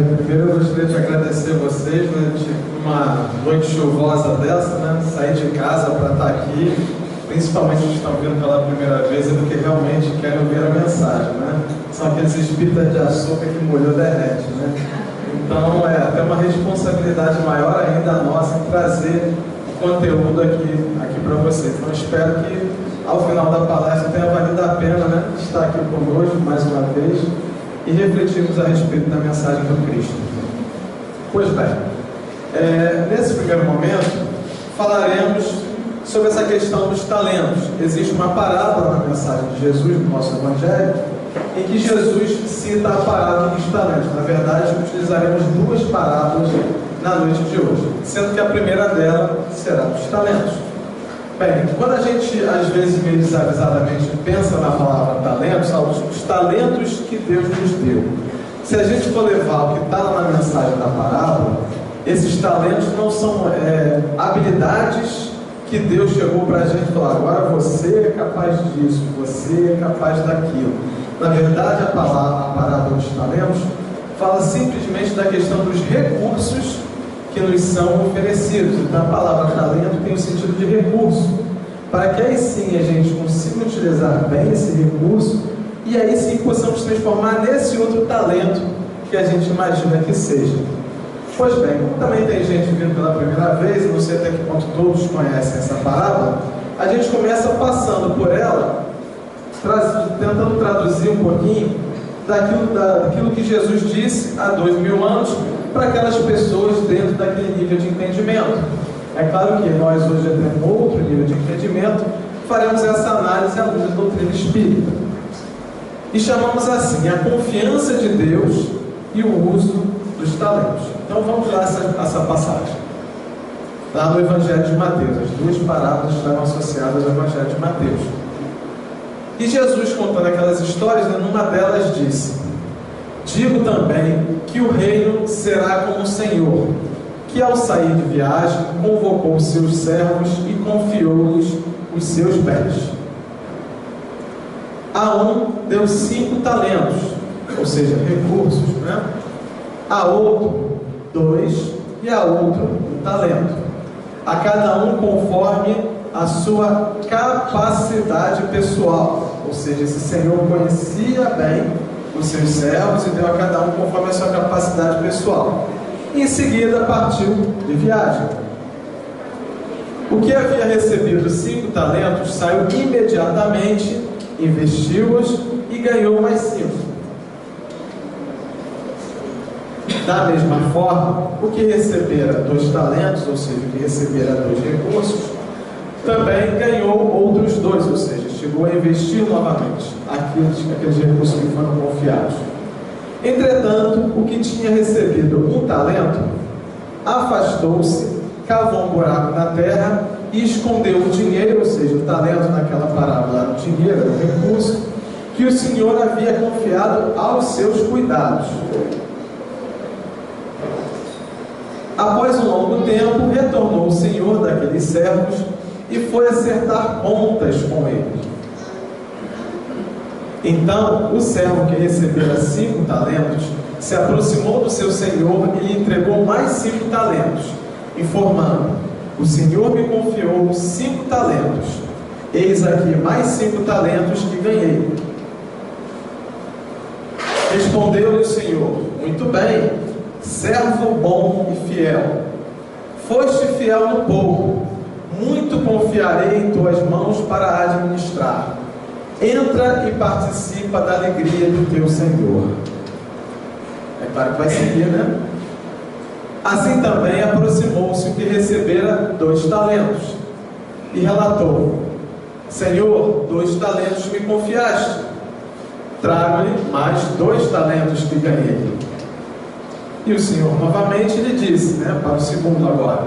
Primeiro eu gostaria de agradecer vocês, né? Uma noite chuvosa dessa, né? Sair de casa para estar aqui, principalmente os que estão vindo pela primeira vez e do que realmente querem ouvir a mensagem, né? São aqueles espíritas de açúcar que molhou derrete, né? Então é até uma responsabilidade maior ainda a nossa em trazer o conteúdo aqui para vocês. Então espero que ao final da palestra tenha valido a pena, né? Estar aqui conosco mais uma vez e refletirmos a respeito da mensagem do Cristo. Pois bem, nesse primeiro momento falaremos sobre essa questão dos talentos. Existe uma parábola na mensagem de Jesus, no nosso Evangelho, em que Jesus cita a parábola dos talentos. Na verdade, utilizaremos duas parábolas na noite de hoje, sendo que a primeira dela será dos talentos. Bem, quando a gente, às vezes, meio desavisadamente pensa na palavra talentos, são os talentos que Deus nos deu. Se a gente for levar o que está lá na mensagem da parábola, esses talentos não são habilidades que Deus chegou para a gente e falou: agora você é capaz disso, você é capaz daquilo. Na verdade, a parábola dos talentos fala simplesmente da questão dos recursos que nos são oferecidos. Então a palavra talento tem o sentido de recurso, para que aí sim a gente consiga utilizar bem esse recurso e aí sim possamos transformar nesse outro talento que a gente imagina que seja. Pois bem, como também tem gente vindo pela primeira vez, não sei até que ponto todos conhecem essa parábola, a gente começa passando por ela, tentando traduzir um pouquinho daquilo que Jesus disse há 2000 anos para aquelas pessoas dentro daquele nível de entendimento. É claro que nós hoje temos outro nível de entendimento, faremos essa análise à luz da doutrina espírita. E chamamos assim a confiança de Deus e o uso dos talentos. Então vamos lá essa passagem. Lá no Evangelho de Mateus, as duas parábolas estão associadas ao Evangelho de Mateus. E Jesus, contando aquelas histórias, numa delas disse: digo também que o reino será como o Senhor, que ao sair de viagem convocou os seus servos e confiou-lhes os seus bens. A um deu 5 talentos, ou seja, recursos, né? A outro 2 e a outro 1 talento, a cada um conforme a sua capacidade pessoal. Ou seja, esse Senhor conhecia bem os seus servos e deu a cada um conforme a sua capacidade pessoal. E em seguida partiu de viagem. O que havia recebido 5 talentos saiu imediatamente, investiu-os e ganhou mais 5. Da mesma forma, o que recebera 2 talentos, ou seja, o que recebera 2 recursos, também ganhou outros 2, ou seja, chegou a investir novamente aqueles recursos que foram confiados. Entretanto, o que tinha recebido 1 talento, afastou-se, cavou um buraco na terra e escondeu o dinheiro, ou seja, o talento naquela parábola era o dinheiro, era o recurso, que o Senhor havia confiado aos seus cuidados. Após um longo tempo, retornou o Senhor daqueles servos e foi acertar contas com eles. Então, o servo que recebera 5 talentos se aproximou do seu senhor e lhe entregou mais 5 talentos, informando: o Senhor me confiou 5 talentos, eis aqui mais 5 talentos que ganhei. Respondeu-lhe o Senhor: muito bem, servo bom e fiel. Foste fiel no pouco, muito confiarei em tuas mãos para administrar. Entra e participa da alegria do teu Senhor. É claro que vai seguir, né? Assim também aproximou-se o que recebera 2 talentos e relatou: Senhor, 2 talentos me confiaste, trago-lhe mais 2 talentos que ganhei. E o Senhor novamente lhe disse, para o segundo agora: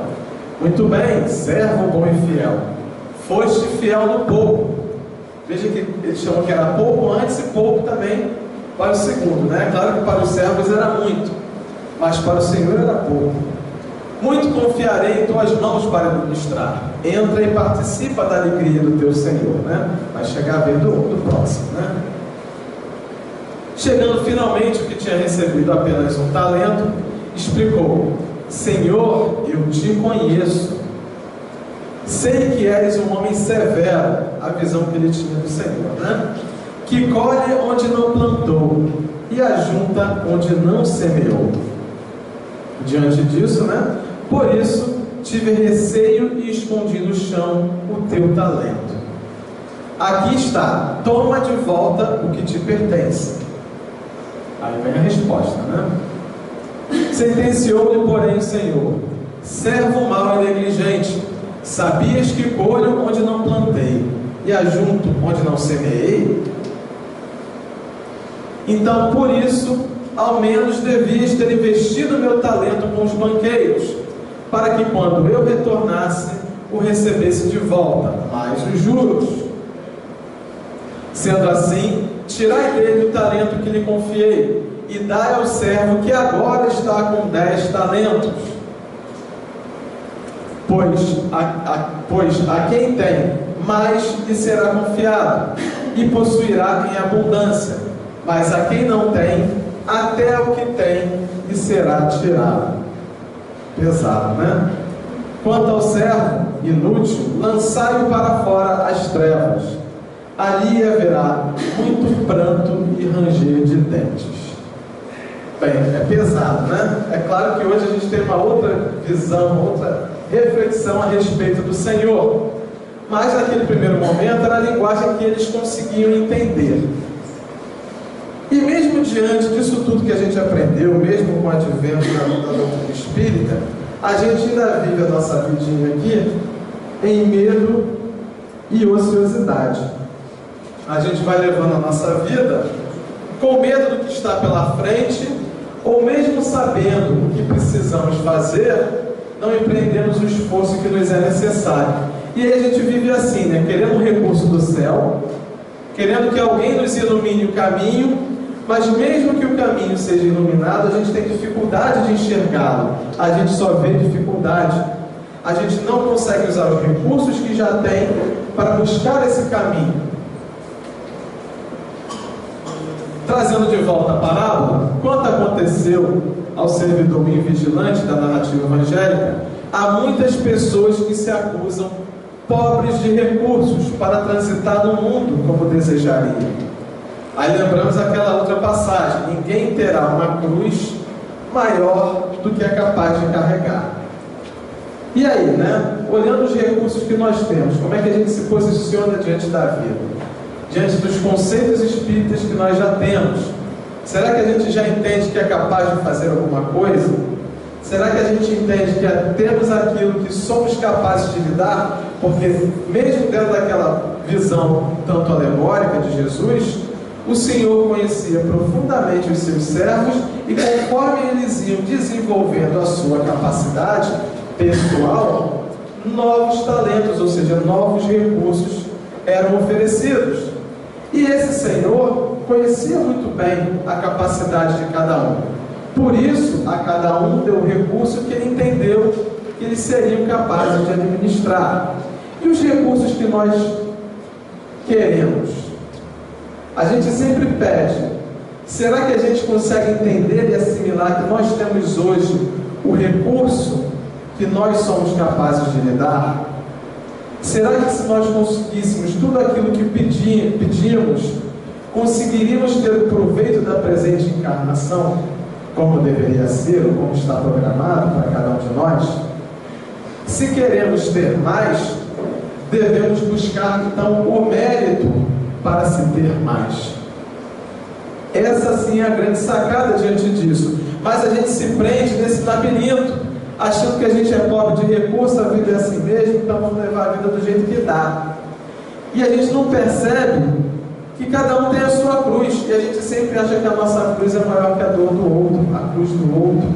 muito bem, servo bom e fiel, foste fiel no pouco. Veja que ele chamou que era pouco antes e pouco também para o segundo, Claro que para os servos era muito, mas para o Senhor era pouco. Muito confiarei em tuas mãos para administrar. Entra e participa da alegria do teu Senhor, Vai chegar a vez do próximo, Chegando finalmente o que tinha recebido apenas um talento, explicou: Senhor, eu te conheço, sei que és um homem severo. A visão que ele tinha do Senhor, né? Que colhe onde não plantou e ajunta onde não semeou. Diante disso, né? Por isso tive receio e escondi no chão o teu talento. Aqui está, toma de volta o que te pertence. Aí vem a resposta, né? Sentenciou-lhe, porém, o Senhor: servo mau e negligente, sabias que colho onde não plantei e ajunto onde não semeei? Então, por isso, ao menos devias ter investido meu talento com os banqueiros, para que quando eu retornasse, o recebesse de volta, mais os juros. Sendo assim, tirai dele o talento que lhe confiei, e dai ao servo que agora está com 10 talentos. Pois a quem tem, mais lhe será confiado, e possuirá em abundância. Mas a quem não tem, até o que tem lhe será tirado. Pesado, né? Quanto ao servo inútil, lançai-o para fora às trevas. Ali haverá muito pranto e ranger de dentes. Bem, é pesado, né? É claro que hoje a gente tem uma outra visão, outra reflexão a respeito do Senhor. Mas naquele primeiro momento era a linguagem que eles conseguiam entender. E mesmo diante disso tudo que a gente aprendeu, mesmo com o advento da doutrina espírita, a gente ainda vive a nossa vidinha aqui em medo e ociosidade. A gente vai levando a nossa vida com medo do que está pela frente, ou mesmo sabendo o que precisamos fazer, não empreendemos o esforço que nos é necessário. E aí a gente vive assim, né? Querendo um recurso do céu, querendo que alguém nos ilumine o caminho, mas mesmo que o caminho seja iluminado, a gente tem dificuldade de enxergá-lo, a gente só vê dificuldade, a gente não consegue usar os recursos que já tem para buscar esse caminho. Trazendo de volta a parábola, quanto aconteceu ao servidor invigilante da narrativa evangélica, há muitas pessoas que se acusam pobres de recursos para transitar no mundo como desejariam. Aí lembramos aquela outra passagem: ninguém terá uma cruz maior do que é capaz de carregar. E aí, né? Olhando os recursos que nós temos, como é que a gente se posiciona diante da vida? Diante dos conceitos espíritas que nós já temos? Será que a gente já entende que é capaz de fazer alguma coisa? Será que a gente entende que temos aquilo que somos capazes de lidar? Porque mesmo dentro daquela visão tanto alegórica de Jesus, o Senhor conhecia profundamente os seus servos, e conforme eles iam desenvolvendo a sua capacidade pessoal, novos talentos, ou seja, novos recursos eram oferecidos. E esse Senhor conhecia muito bem a capacidade de cada um. Por isso, a cada um deu o recurso que ele entendeu que eles seriam capazes de administrar. E os recursos que nós queremos? A gente sempre pede: será que a gente consegue entender e assimilar que nós temos hoje o recurso que nós somos capazes de lidar? Será que se nós conseguíssemos tudo aquilo que pedimos, conseguiríamos ter o proveito da presente encarnação, como deveria ser, ou como está programado para cada um de nós? Se queremos ter mais, devemos buscar então o mérito para se ter mais. Essa sim é a grande sacada diante disso. Mas a gente se prende nesse labirinto, achando que a gente é pobre de recursos, a vida é assim mesmo, então vamos levar a vida do jeito que dá. E a gente não percebe que cada um tem a sua cruz, e a gente sempre acha que a nossa cruz é maior que a dor do outro, a cruz do outro.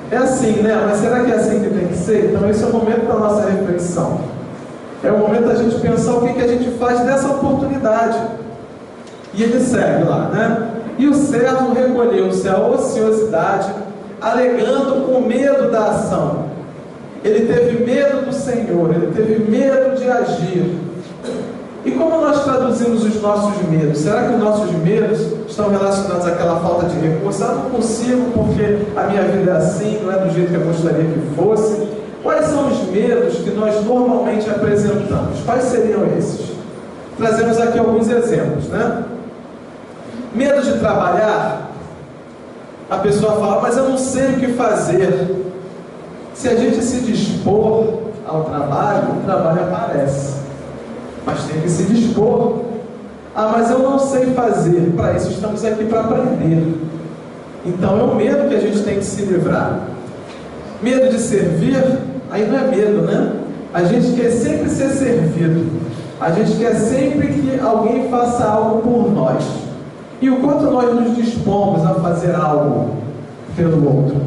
É assim, né? Mas será que é assim que tem que ser? Então esse é o momento da nossa reflexão. É o momento da gente pensar o que a gente faz dessa oportunidade. E ele segue lá, né? E o servo recolheu-se à ociosidade, alegando o medo da ação. Ele teve medo do Senhor, ele teve medo de agir. E como nós traduzimos os nossos medos? Será que os nossos medos estão relacionados àquela falta de recurso. Não consigo porque a minha vida é assim, não é do jeito que eu gostaria que fosse. Quais são os medos que nós normalmente apresentamos? Quais seriam esses? Trazemos aqui alguns exemplos, né? Medo de trabalhar. A pessoa fala, mas eu não sei o que fazer. Se a gente se dispor ao trabalho, o trabalho aparece. Mas tem que se dispor. Mas eu não sei fazer. Para isso estamos aqui para aprender. Então é o medo que a gente tem que se livrar. Medo de servir, aí não é medo, né? A gente quer sempre ser servido. A gente quer sempre que alguém faça algo por nós. E o quanto nós nos dispomos a fazer algo pelo outro.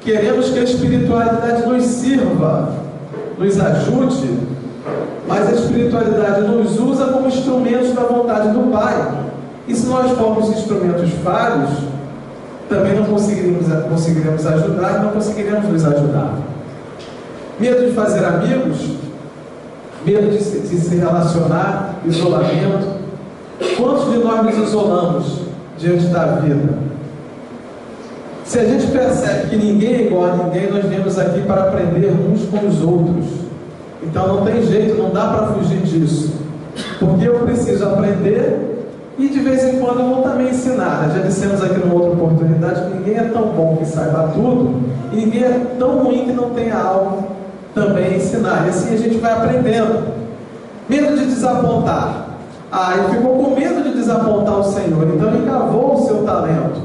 Queremos que a espiritualidade nos sirva, nos ajude, mas a espiritualidade nos usa como instrumentos da vontade do Pai. E se nós formos instrumentos falhos, também não conseguiremos ajudar e não conseguiremos nos ajudar. Medo de fazer amigos, medo de se relacionar, isolamento. Quantos de nós nos isolamos diante da vida? Se a gente percebe que ninguém é igual a ninguém, nós viemos aqui para aprender uns com os outros. Então não tem jeito, não dá para fugir disso. Porque eu preciso aprender e de vez em quando eu vou também ensinar. Já dissemos aqui numa outra oportunidade que ninguém é tão bom que saiba tudo e ninguém é tão ruim que não tenha algo também a ensinar. E assim a gente vai aprendendo. Medo de desapontar. Ele ficou com medo de desapontar o Senhor, então ele cavou o seu talento.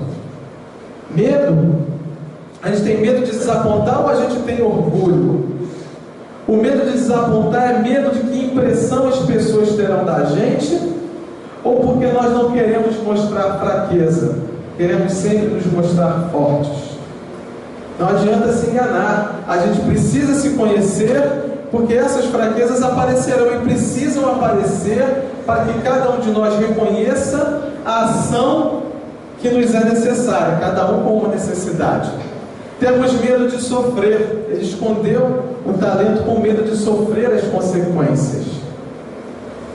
Medo, a gente tem medo de desapontar ou a gente tem orgulho? O medo de desapontar é medo de que impressão as pessoas terão da gente, ou porque nós não queremos mostrar fraqueza, queremos sempre nos mostrar fortes. Não adianta se enganar, a gente precisa se conhecer, porque essas fraquezas aparecerão e precisam aparecer para que cada um de nós reconheça a ação que nos é necessária, cada um com uma necessidade. Temos medo de sofrer. Ele escondeu o talento com medo de sofrer as consequências.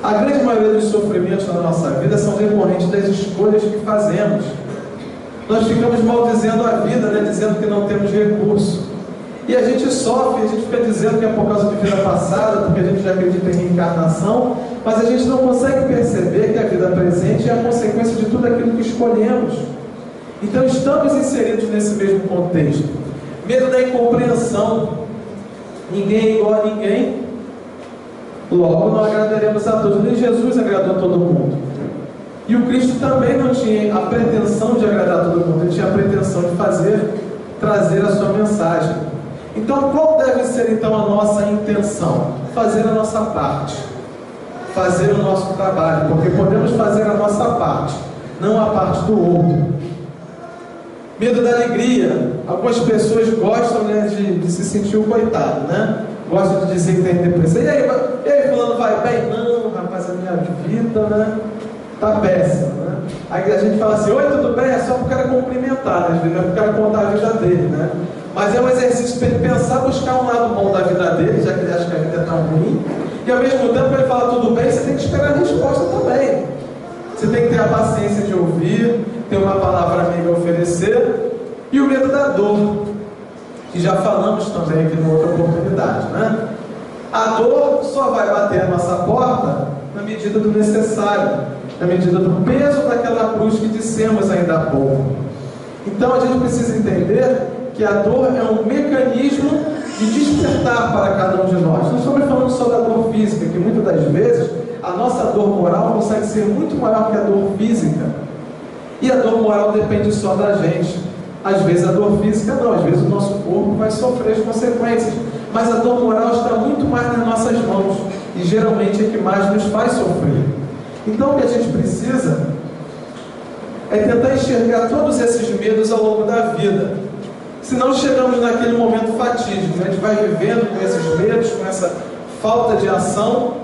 A grande maioria dos sofrimentos na nossa vida são decorrentes das escolhas que fazemos. Nós ficamos maldizendo a vida, né? Dizendo que não temos recurso. E a gente sofre, a gente fica dizendo que é por causa de vida passada, porque a gente já acredita em reencarnação, mas a gente não consegue perceber que a vida presente é a consequência de tudo aquilo que escolhemos. Então estamos inseridos nesse mesmo contexto. Medo da incompreensão. Ninguém é igual a ninguém, logo não agradaremos a todos. Nem Jesus agradou a todo mundo. E o Cristo também não tinha a pretensão de agradar a todo mundo, ele tinha a pretensão de trazer a sua mensagem. Então qual deve ser então a nossa intenção? Fazer a nossa parte, fazer o nosso trabalho, porque podemos fazer a nossa parte, não a parte do outro. Medo da alegria. Algumas pessoas gostam, né, de se sentir o coitado, né? Gostam de dizer que tem depressão. E aí fulano vai bem? Não, rapaz, a minha vida, né, tá péssima, né? Aí a gente fala assim, oi, tudo bem? É só para o cara cumprimentar, né? Não é para o cara contar a vida dele, né? Mas é um exercício para ele pensar, buscar um lado bom da vida dele, já que ele acha que a vida é tão ruim. E ao mesmo tempo ele fala tudo bem, você tem que esperar a resposta também. Você tem que ter a paciência de ouvir, ter uma palavra amiga a oferecer. E o medo da dor, que já falamos também aqui numa outra oportunidade, né? A dor só vai bater a nossa porta na medida do necessário, na medida do peso daquela cruz que dissemos ainda há pouco. Então a gente precisa entender que a dor é um mecanismo de despertar para cada um de nós. Não estamos falando só da dor física, que muitas das vezes a nossa dor moral consegue ser muito maior que a dor física. E a dor moral depende só da gente. Às vezes a dor física não, às vezes o nosso corpo vai sofrer as consequências. Mas a dor moral está muito mais nas nossas mãos. E geralmente é que mais nos faz sofrer. Então o que a gente precisa é tentar enxergar todos esses medos ao longo da vida. Se não chegamos naquele momento fatídico, a gente vai vivendo com esses medos, com essa falta de ação,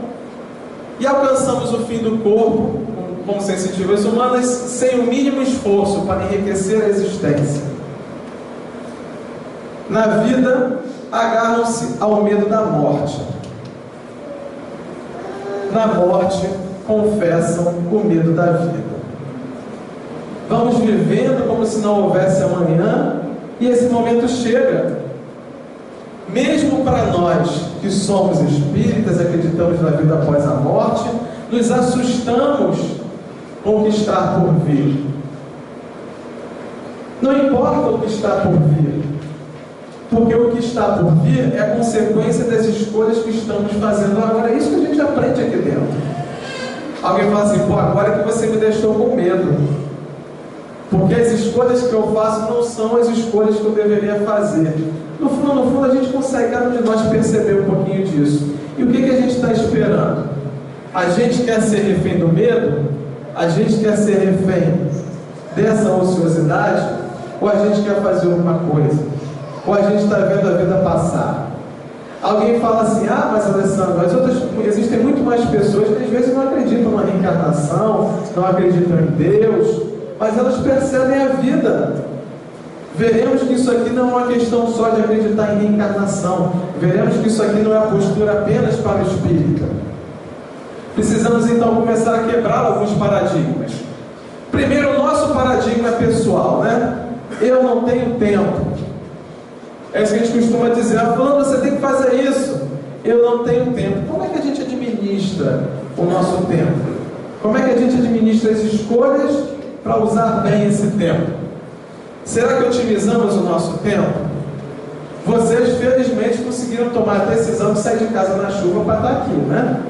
e alcançamos o fim do corpo, como sensitivas humanas, sem o mínimo esforço para enriquecer a existência. Na vida, agarram-se ao medo da morte. Na morte, confessam o medo da vida. vamos vivendo como se não houvesse amanhã, e esse momento chega. Mesmo para nós que somos espíritas, acreditamos na vida após a morte, nos assustamos com o que está por vir. Não importa o que está por vir, porque o que está por vir é consequência das escolhas que estamos fazendo agora. É isso que a gente aprende aqui dentro. Alguém fala assim: pô, agora que você me deixou com medo, porque as escolhas que eu faço não são as escolhas que eu deveria fazer. No fundo, a gente consegue, cada um de nós, perceber um pouquinho disso. E o que a gente está esperando? A gente quer ser refém do medo? A gente quer ser refém dessa ociosidade? Ou a gente quer fazer alguma coisa? Ou a gente está vendo a vida passar? Alguém fala assim: ah, mas Alessandro, existem muito mais pessoas que às vezes não acreditam na reencarnação, não acreditam em Deus, mas elas percebem a vida. Veremos que isso aqui não é uma questão só de acreditar em reencarnação. Veremos que isso aqui não é a postura apenas para o espírita. Precisamos então começar a quebrar alguns paradigmas. Primeiro, o nosso paradigma pessoal, né? Eu não tenho tempo. É isso que a gente costuma dizer: ah, fulano, você tem que fazer isso. Eu não tenho tempo. Como é que a gente administra o nosso tempo? Como é que a gente administra as escolhas para usar bem esse tempo? Será que otimizamos o nosso tempo? Vocês, felizmente, conseguiram tomar a decisão de sair de casa na chuva para estar aqui, né?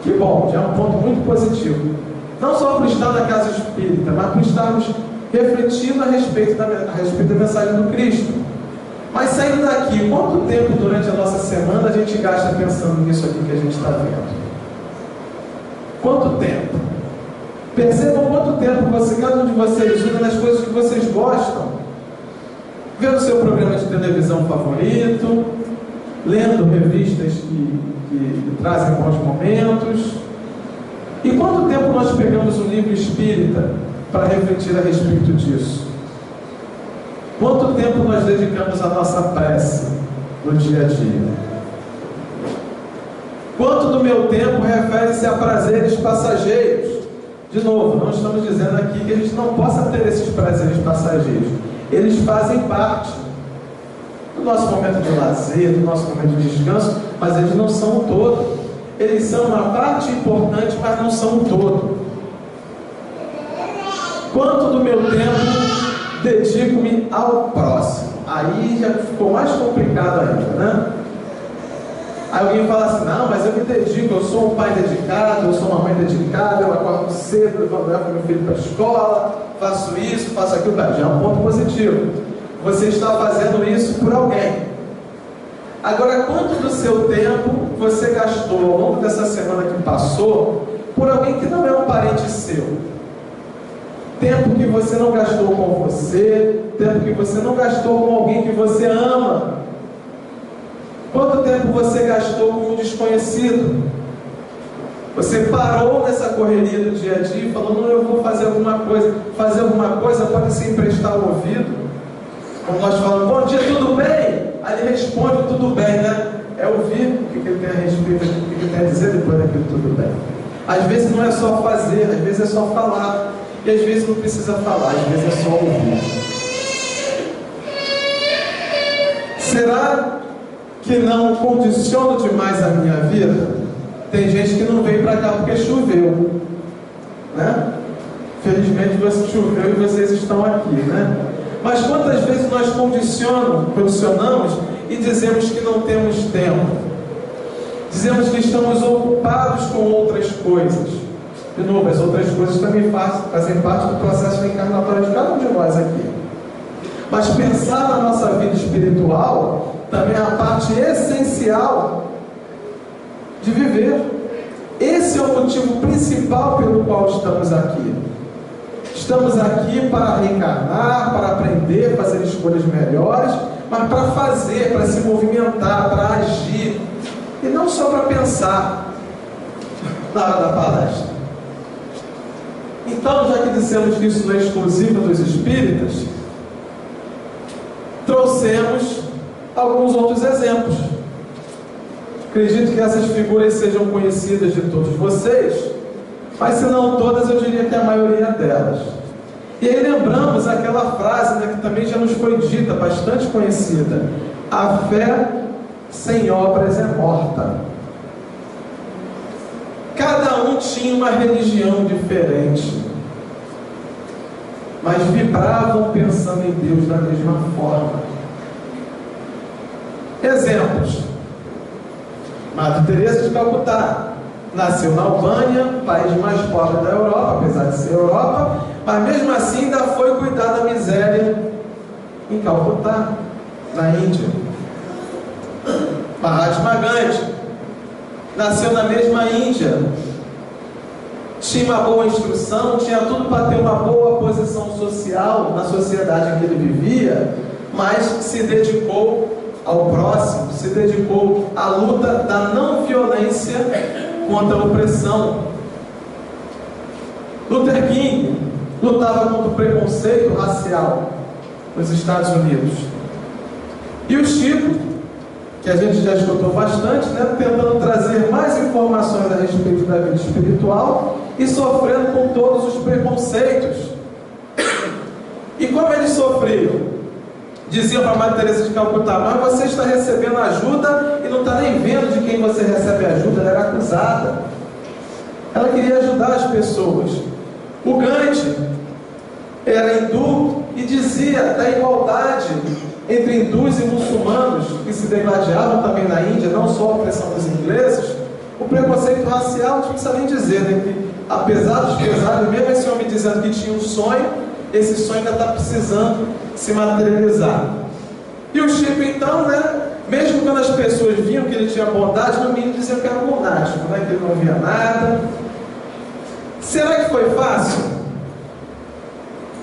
Que bom, já é um ponto muito positivo. Não só por estar na casa espírita, mas por estarmos refletindo a respeito da mensagem do Cristo. Mas saindo daqui, quanto tempo durante a nossa semana a gente gasta pensando nisso aqui que a gente está vendo? Quanto tempo? Percebam quanto tempo cada um de vocês usa nas coisas que vocês gostam. Vendo o seu programa de televisão favorito, lendo revistas que trazem bons momentos. E quanto tempo nós pegamos um livro espírita para refletir a respeito disso? Quanto tempo nós dedicamos à nossa prece no dia a dia? Quanto do meu tempo refere-se a prazeres passageiros? De novo, não estamos dizendo aqui que a gente não possa ter esses prazeres passageiros. Eles fazem parte do nosso momento de lazer, do nosso momento de descanso, mas eles não são o todo. Eles são uma parte importante, mas não são o todo. Quanto do meu tempo dedico-me ao próximo? Aí já ficou mais complicado ainda, né? Aí alguém fala assim: não, mas eu me dedico, eu sou um pai dedicado, eu sou uma mãe dedicada, eu acordo cedo, eu levo meu filho para a escola, faço isso, faço aquilo. Já é um ponto positivo. Você está fazendo isso por alguém. Agora, quanto do seu tempo você gastou ao longo dessa semana que passou por alguém que não é um parente seu? Tempo que você não gastou com você, tempo que você não gastou com alguém que você ama. Quanto tempo você gastou com um desconhecido? Você parou nessa correria do dia a dia e falou: não, eu vou fazer alguma coisa. Fazer alguma coisa pode ser emprestar o ouvido. Como nós falamos: bom dia, tudo bem? Aí ele responde: tudo bem, né? É ouvir o que ele tem a respeito, o que ele tem a dizer depois daquilo tudo bem. Às vezes não é só fazer, às vezes é só falar. E às vezes não precisa falar, às vezes é só ouvir. Será que não condiciono demais a minha vida? Tem gente que não veio para cá porque choveu, né? Felizmente você choveu e vocês estão aqui, né? Mas quantas vezes nós condicionamos e dizemos que não temos tempo? Dizemos que estamos ocupados com outras coisas. De novo, as outras coisas também fazem parte do processo reencarnatório de cada um de nós aqui. Mas pensar na nossa vida espiritual também é a parte essencial de viver. Esse é o motivo principal pelo qual estamos aqui. Estamos aqui para reencarnar, para aprender, fazer escolhas melhores, mas para fazer, para se movimentar, para agir, e não só para pensar na hora da palestra. Então, já que dissemos que isso não é exclusivo dos espíritas, trouxemos alguns outros exemplos. Acredito que essas figuras sejam conhecidas de todos vocês, mas se não todas, eu diria que a maioria delas. E aí lembramos aquela frase, né, que também já nos foi dita, bastante conhecida: a fé sem obras é morta. Cada um tinha uma religião diferente, mas vibravam pensando em Deus da mesma forma. Exemplos: Madre Teresa de Calcutá nasceu na Albânia, país mais pobre da Europa, apesar de ser Europa, mas mesmo assim ainda foi cuidar da miséria em Calcutá, na Índia. Mahatma Gandhi nasceu na mesma Índia, tinha uma boa instrução, tinha tudo para ter uma boa posição social na sociedade em que ele vivia, mas se dedicou ao próximo, se dedicou à luta da não violência contra a opressão. Luther King lutava contra o preconceito racial nos Estados Unidos. E o Chico, que a gente já escutou bastante, né, tentando trazer mais informações a respeito da vida espiritual e sofrendo com todos os preconceitos. E como eles sofriam? Diziam para a Madre Teresa de Calcutá: mas você está recebendo ajuda e não está nem vendo de quem você recebe ajuda. Ela era acusada. Ela queria ajudar as pessoas. O Gandhi era hindu e dizia da igualdade entre hindus e muçulmanos que se degladiavam também na Índia, não só a opressão dos ingleses. O preconceito racial, não precisa nem dizer, né, que apesar dos pesares, mesmo esse homem dizendo que tinha um sonho, esse sonho ainda está precisando se materializar. E o Chico, então, né, mesmo quando as pessoas viam que ele tinha bondade, no mínimo diziam que era lunático, né, que ele não via nada. Será que foi fácil?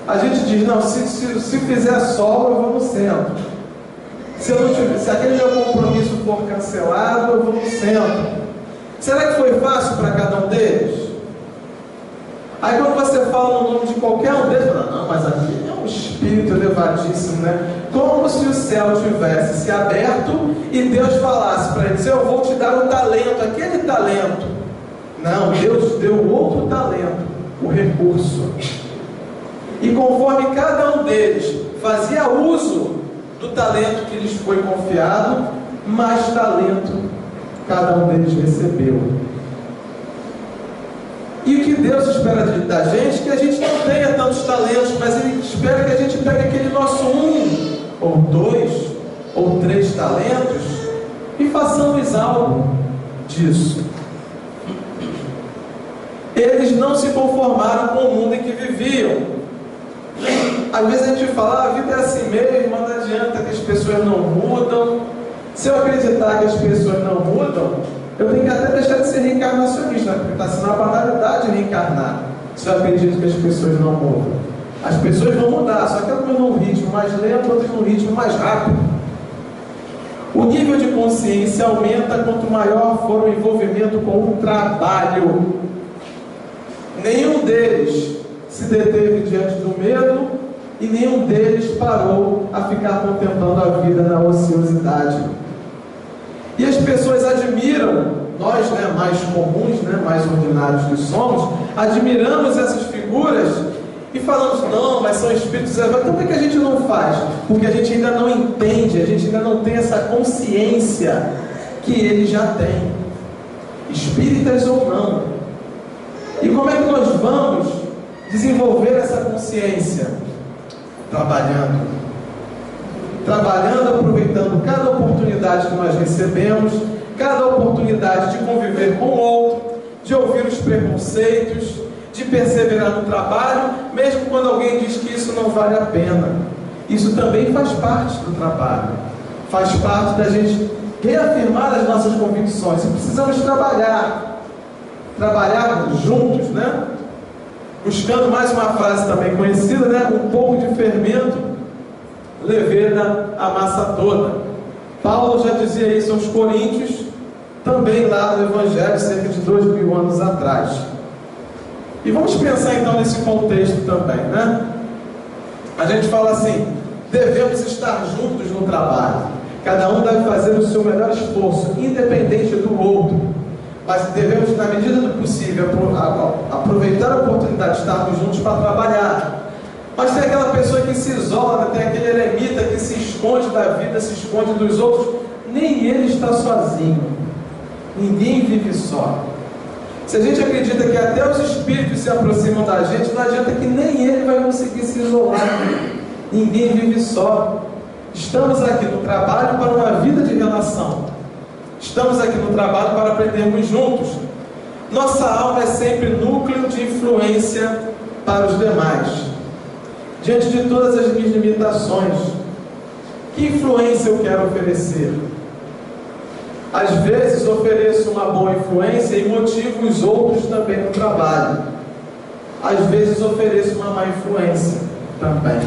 A gente diz: não, se fizer sol, eu vou no centro. Se aquele meu compromisso for cancelado, eu vou no centro. Será que foi fácil para cada um deles? Aí quando você fala no nome de qualquer um deles, fala: não, mas aqui é um espírito elevadíssimo, né? Como se o céu tivesse se aberto e Deus falasse para eles: eu vou te dar um talento, aquele talento. Não, Deus deu outro talento, o recurso. E conforme cada um deles fazia uso do talento que lhes foi confiado, mais talento cada um deles recebeu. E o que Deus espera da gente é que a gente não tenha tantos talentos, mas Ele espera que a gente pegue aquele nosso 1, ou 2, ou 3 talentos e façamos algo disso. Eles não se conformaram com o mundo em que viviam. Às vezes a gente fala: a vida é assim mesmo, não adianta, que as pessoas não mudam. Se eu acreditar que as pessoas não mudam, eu tenho que até deixar de ser reencarnacionista, porque está sendo uma banalidade reencarnar, se eu acredito que as pessoas não mudam. As pessoas vão mudar, só que algumas num ritmo mais lento, outras num ritmo mais rápido. O nível de consciência aumenta quanto maior for o envolvimento com o trabalho. Nenhum deles se deteve diante do medo e nenhum deles parou a ficar contemplando a vida na ociosidade. E as pessoas admiram, nós, né, mais comuns, né, mais ordinários que somos, admiramos essas figuras e falamos: não, mas são espíritos elevados. Então por que a gente não faz? Porque a gente ainda não entende, a gente ainda não tem essa consciência que eles já têm, espíritas ou não. E como é que nós vamos desenvolver essa consciência? Trabalhando, aproveitando cada oportunidade que nós recebemos, cada oportunidade de conviver com o outro, de ouvir os preconceitos, de perseverar no trabalho, mesmo quando alguém diz que isso não vale a pena. Isso também faz parte do trabalho, faz parte da gente reafirmar as nossas convicções. E precisamos trabalhar juntos, né? Buscando mais uma frase também conhecida, né? Um pouco de fermento leveda a massa toda. Paulo já dizia isso aos Coríntios, também lá no Evangelho, cerca de 2000 anos atrás. E vamos pensar então nesse contexto também, né? A gente fala assim: devemos estar juntos no trabalho. Cada um deve fazer o seu melhor esforço, independente do outro. Mas devemos, na medida do possível, aproveitar a oportunidade de estarmos juntos para trabalhar. Mas tem aquela pessoa que se isola, tem aquele eremita que se esconde da vida, se esconde dos outros. Nem ele está sozinho. Ninguém vive só. Se a gente acredita que até os espíritos se aproximam da gente, não adianta que nem ele vai conseguir se isolar. Ninguém vive só. Estamos aqui no trabalho para uma vida de relação. Estamos aqui no trabalho para aprendermos juntos. Nossa alma é sempre núcleo de influência para os demais. Diante de todas as minhas limitações, que influência eu quero oferecer? Às vezes ofereço uma boa influência e motivo os outros também no trabalho. Às vezes ofereço uma má influência também.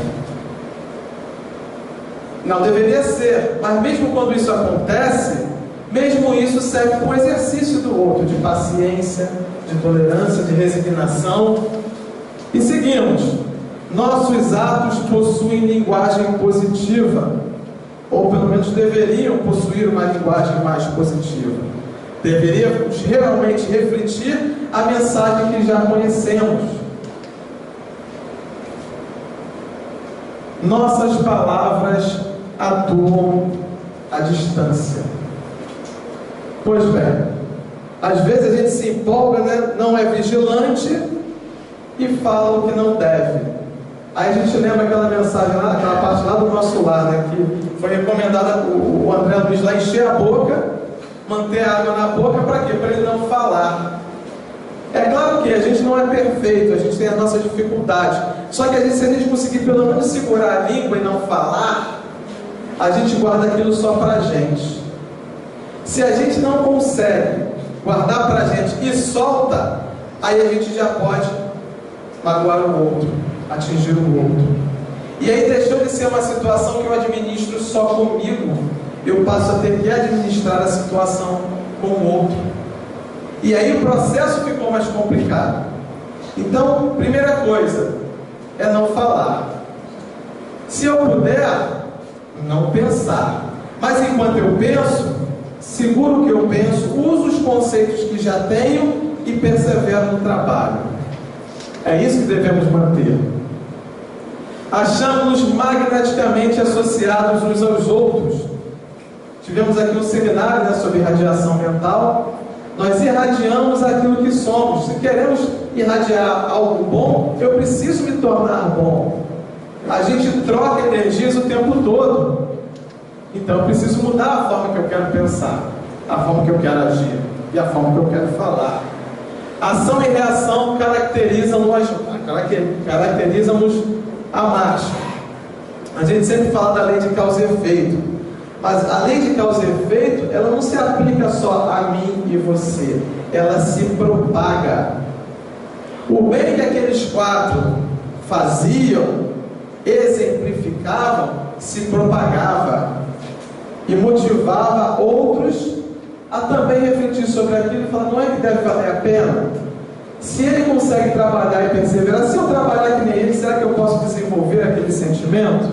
Não deveria ser, mas mesmo quando isso acontece, mesmo isso serve para um exercício do outro, de paciência, de tolerância, de resignação. E seguimos. Nossos atos possuem linguagem positiva, ou pelo menos deveriam possuir uma linguagem mais positiva. Deveríamos realmente refletir a mensagem que já conhecemos. Nossas palavras atuam à distância. Pois bem, às vezes a gente se empolga, né? Não é vigilante e fala o que não deve. Aí a gente lembra aquela mensagem lá, aquela parte lá do nosso lar, né? Que foi recomendada o André Luiz lá, encher a boca, manter a água na boca, para quê? Para ele não falar. É claro que a gente não é perfeito, a gente tem as nossas dificuldades. Só que se a gente conseguir pelo menos segurar a língua e não falar, a gente guarda aquilo só para a gente. Se a gente não consegue guardar para a gente e solta, aí a gente já pode magoar o outro, atingir o outro. E aí deixou de ser uma situação que eu administro só comigo, eu passo a ter que administrar a situação com o outro. E aí o processo ficou mais complicado. Então, primeira coisa é não falar. Se eu puder, não pensar. Mas enquanto eu penso, seguro o que eu penso, uso os conceitos que já tenho e persevero no trabalho. É isso que devemos manter. Achamos-nos magneticamente associados uns aos outros. Tivemos aqui um seminário, né, sobre radiação mental. Nós irradiamos aquilo que somos. Se queremos irradiar algo bom, eu preciso me tornar bom. A gente troca energias o tempo todo. Então eu preciso mudar a forma que eu quero pensar, a forma que eu quero agir e a forma que eu quero falar. Ação e reação caracterizam-nos a marcha. A gente sempre fala da lei de causa e efeito, mas a lei de causa e efeito, ela não se aplica só a mim e você, ela se propaga. O bem que aqueles quatro faziam, exemplificavam, se propagava e motivava outros a também refletir sobre aquilo e falar, não é que deve valer a pena? Se ele consegue trabalhar e perseverar, se eu trabalhar que nem ele, será que eu posso desenvolver aquele sentimento?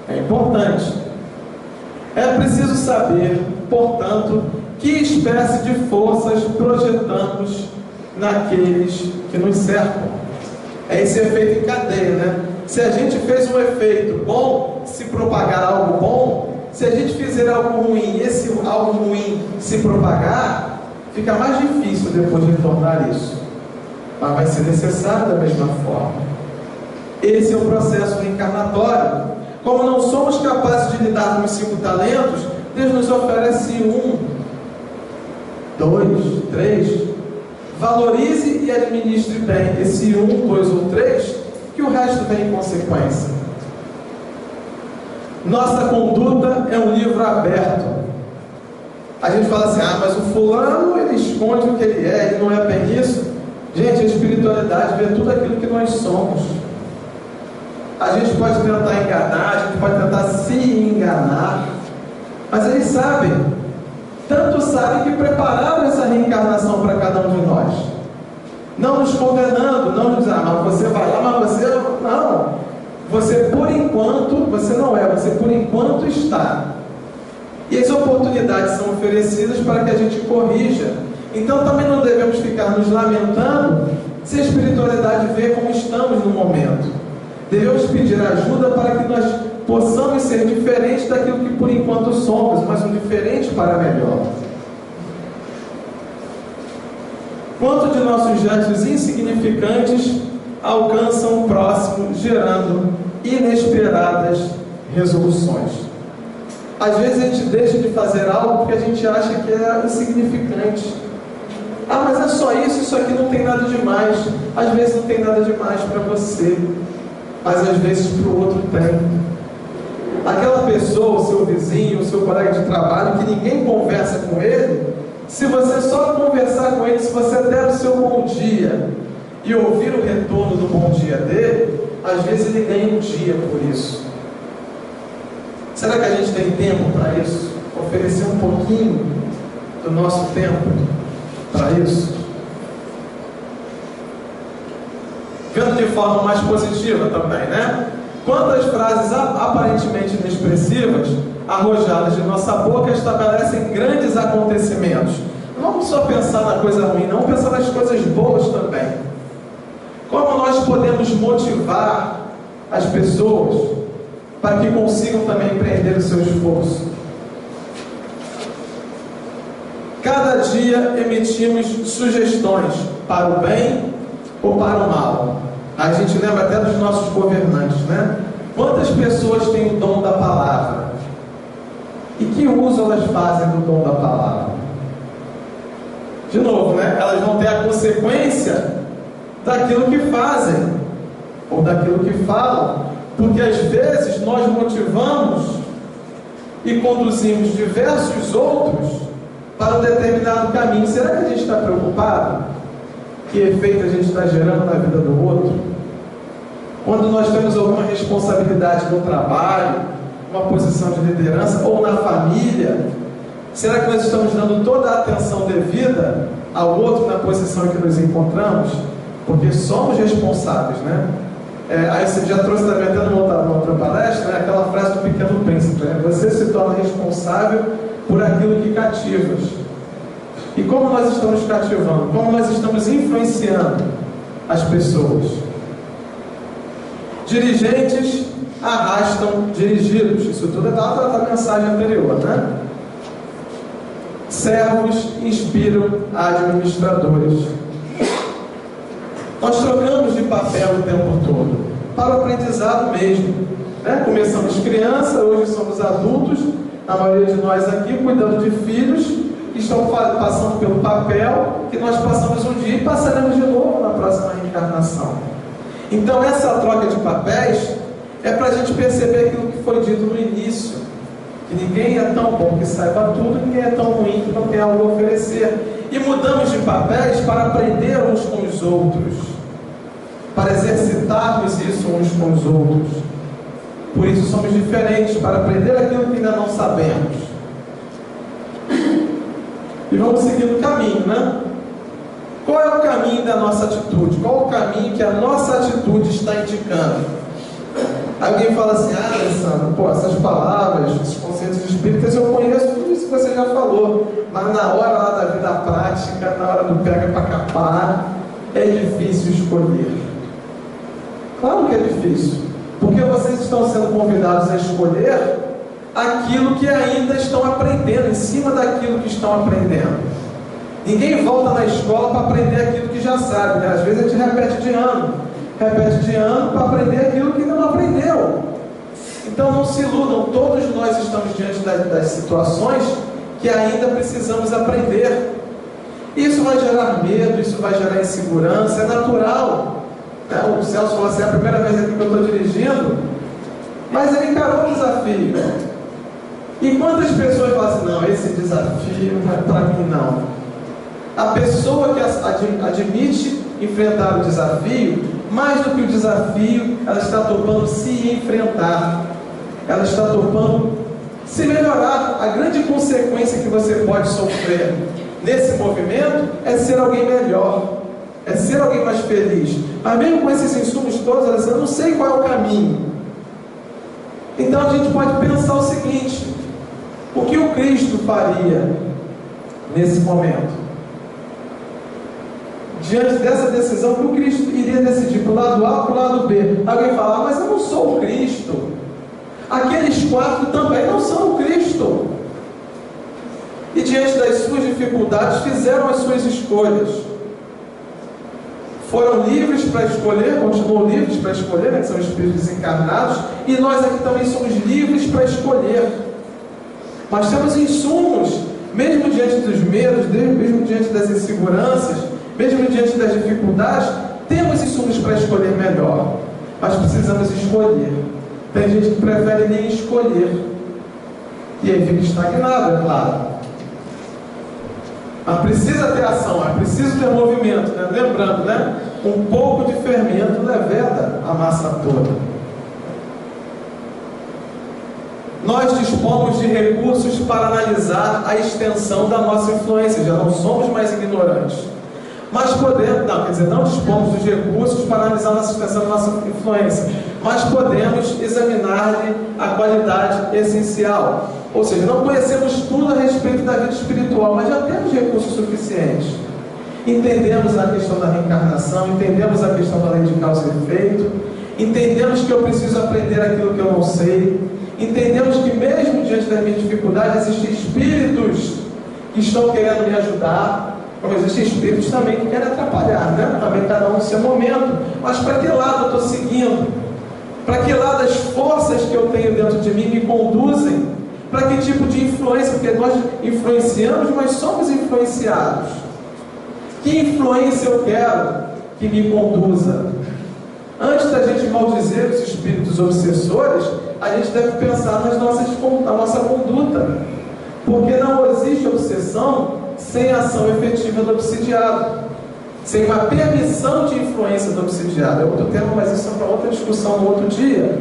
É importante. É preciso saber, portanto, que espécie de forças projetamos naqueles que nos cercam. É esse efeito em cadeia, né? Se a gente fez um efeito bom, se propagar algo bom, se a gente fizer algo ruim e esse algo ruim se propagar, fica mais difícil depois de retornar isso. Mas vai ser necessário da mesma forma. Esse é o processo reencarnatório. Como não somos capazes de lidar com os 5 talentos, Deus nos oferece 1, 2, 3. Valorize e administre bem esse 1, 2 ou 3, que o resto vem em consequência. Nossa conduta é um livro aberto. A gente fala assim, mas o fulano, ele esconde o que ele é, ele não é bem isso. Gente, a espiritualidade vê tudo aquilo que nós somos. A gente pode tentar enganar, a gente pode tentar se enganar, mas eles sabem, tanto sabem que prepararam essa reencarnação para cada um de nós, não nos condenando, não nos dizendo, mas você vai lá, mas você não. Você por enquanto, você não é, você por enquanto está. E as oportunidades são oferecidas para que a gente corrija. Então também não devemos ficar nos lamentando se a espiritualidade vê como estamos no momento. Devemos pedir ajuda para que nós possamos ser diferentes daquilo que por enquanto somos, mas um diferente para melhor. Quanto de nossos gestos insignificantes alcançam o próximo, gerando inesperadas resoluções. Às vezes a gente deixa de fazer algo porque a gente acha que é insignificante. Ah, mas é só isso aqui não tem nada demais. Às vezes não tem nada demais para você, mas às vezes para o outro tem. Aquela pessoa, o seu vizinho, o seu colega de trabalho, que ninguém conversa com ele, se você só conversar com ele, se você der o seu bom dia e ouvir o retorno do bom dia dele, às vezes ele ganha um dia por isso. Será que a gente tem tempo para isso? Oferecer um pouquinho do nosso tempo para isso? Vendo de forma mais positiva também, né? Quantas frases aparentemente inexpressivas, arrojadas de nossa boca, estabelecem grandes acontecimentos. Não vamos só pensar na coisa ruim, não, vamos pensar nas coisas boas também. Como nós podemos motivar as pessoas para que consigam também empreender o seu esforço? Cada dia emitimos sugestões para o bem ou para o mal. A gente lembra até dos nossos governantes, né? Quantas pessoas têm o dom da palavra? E que uso elas fazem do dom da palavra? De novo, né? Elas vão ter a consequência daquilo que fazem, ou daquilo que falam, porque às vezes nós motivamos e conduzimos diversos outros para um determinado caminho. Será que a gente está preocupado? Que efeito a gente está gerando na vida do outro? Quando nós temos alguma responsabilidade no trabalho, uma posição de liderança ou na família, será que nós estamos dando toda a atenção devida ao outro na posição em que nos encontramos? Porque somos responsáveis, né? Aí você já trouxe também até numa outra palestra, né? Aquela frase do Pequeno Príncipe, né? Você se torna responsável por aquilo que cativas. E como nós estamos cativando? Como nós estamos influenciando as pessoas? Dirigentes arrastam dirigidos. Isso tudo é da mensagem anterior, né? Servos inspiram administradores. Nós trocamos de papel o tempo todo, para o aprendizado mesmo, né? Começamos criança, hoje somos adultos, a maioria de nós aqui cuidando de filhos que estão passando pelo papel que nós passamos um dia e passaremos de novo na próxima reencarnação. Então essa troca de papéis é para a gente perceber aquilo que foi dito no início, que ninguém é tão bom que saiba tudo, ninguém é tão ruim que não tem algo a oferecer. E mudamos de papéis para aprender uns com os outros, para exercitarmos isso uns com os outros. Por isso somos diferentes, para aprender aquilo que ainda não sabemos. E vamos seguir o caminho, né? Qual é o caminho da nossa atitude? Qual é o caminho que a nossa atitude está indicando? Alguém fala assim: ah, Alessandro, pô, essas palavras, esses conceitos espíritas eu conheço, tudo isso que você já falou, mas na hora lá da vida prática, na hora do pega para capar, é difícil escolher. Claro que é difícil, porque vocês estão sendo convidados a escolher aquilo que ainda estão aprendendo, em cima daquilo que estão aprendendo. Ninguém volta na escola para aprender aquilo que já sabe, né? Às vezes a gente repete de ano para aprender aquilo que ainda não aprendeu. Então não se iludam, todos nós estamos diante das situações que ainda precisamos aprender. Isso vai gerar medo, isso vai gerar insegurança, é natural. O Celso falou assim: é a primeira vez aqui que eu estou dirigindo, mas ele encarou o desafio. E quantas pessoas falam assim: não, esse desafio não é para mim não. A pessoa que admite enfrentar o desafio, mais do que o desafio, ela está topando se enfrentar, ela está topando se melhorar. A grande consequência que você pode sofrer nesse movimento é ser alguém melhor, é ser alguém mais feliz. Mas mesmo com esses insumos todos, eu não sei qual é o caminho. Então a gente pode pensar o seguinte: o que o Cristo faria nesse momento? diante dessa decisão que o Cristo iria decidir para o lado A ou para o lado B. Alguém fala, mas eu não sou o Cristo. Aqueles 4 também não são o Cristo. E diante das suas dificuldades, fizeram as suas escolhas. Foram livres para escolher, continuam livres para escolher, né, que são espíritos desencarnados, e nós aqui também somos livres para escolher. Mas temos insumos, mesmo diante dos medos, mesmo diante das inseguranças, mesmo diante das dificuldades, temos insumos para escolher melhor. Mas precisamos escolher. Tem gente que prefere nem escolher. E aí fica estagnado, é claro. Mas precisa ter ação, é preciso ter movimento, né? Lembrando, né? Um pouco de fermento leveda a massa toda. Nós dispomos de recursos para analisar a extensão da nossa influência, já não somos mais ignorantes. Mas podemos, não dispomos dos recursos para analisar a extensão da nossa influência, mas podemos examinar-lhe a qualidade essencial. Ou seja, não conhecemos tudo a respeito da vida espiritual, mas já temos recursos suficientes. Entendemos a questão da reencarnação, entendemos a questão da lei de causa e efeito, entendemos que eu preciso aprender aquilo que eu não sei, entendemos que mesmo diante das minhas dificuldades, existem espíritos que estão querendo me ajudar, como existem espíritos também que querem atrapalhar, né? Também cada um no seu momento. Mas para que lado eu estou seguindo? Para que lado as forças que eu tenho dentro de mim me conduzem? Para que tipo de influência? Porque nós influenciamos, mas somos influenciados. Que influência eu quero que me conduza? Antes da gente maldizer os espíritos obsessores, a gente deve pensar na nossa conduta. Porque não existe obsessão sem ação efetiva do obsidiado, sem uma permissão de influência do obsidiado. É outro tema, mas isso é para outra discussão no outro dia.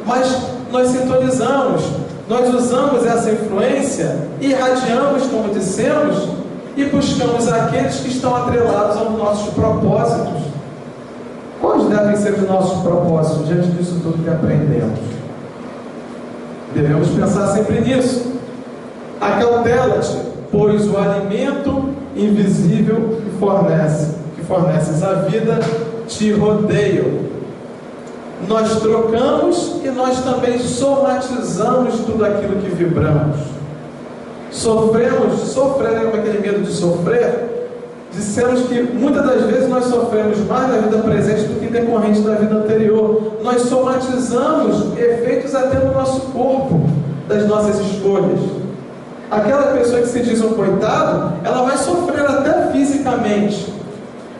Mas nós sintonizamos, nós usamos essa influência, irradiamos, como dissemos, e buscamos aqueles que estão atrelados aos nossos propósitos. Quais devem ser os nossos propósitos diante disso tudo que aprendemos? Devemos pensar sempre nisso. Acautela-te, pois o alimento invisível que forneces a vida te rodeia. Nós trocamos e nós também somatizamos tudo aquilo que vibramos. Sofrendo com aquele medo de sofrer, dissemos que muitas das vezes nós sofremos mais na vida presente do que decorrente da vida anterior. Nós somatizamos efeitos até no nosso corpo, das nossas escolhas. Aquela pessoa que se diz um coitado, ela vai sofrer até fisicamente,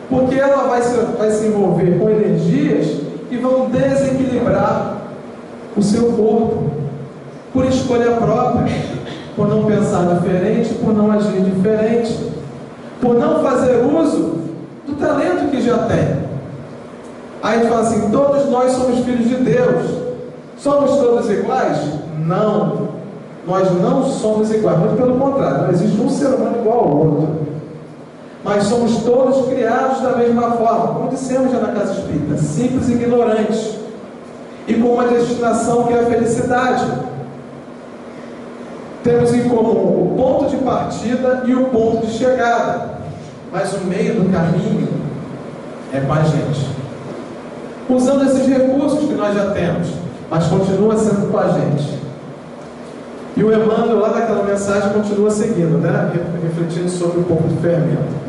porque ela vai se envolver com energias que vão desequilibrar o seu corpo, por escolha própria, por não pensar diferente, por não agir diferente, por não fazer uso do talento que já tem. Aí a gente fala assim, todos nós somos filhos de Deus. Somos todos iguais? Não. Nós não somos iguais, muito pelo contrário, não existe um ser humano igual ao outro. Mas somos todos criados da mesma forma, como dissemos já na Casa Espírita, simples e ignorantes, e com uma destinação que é a felicidade. Temos em comum o ponto de partida e o ponto de chegada, mas o meio do caminho é com a gente, usando esses recursos que nós já temos, mas continua sendo com a gente. E o Emmanuel, lá naquela mensagem, continua seguindo, né? Refletindo sobre um pouco de fermento.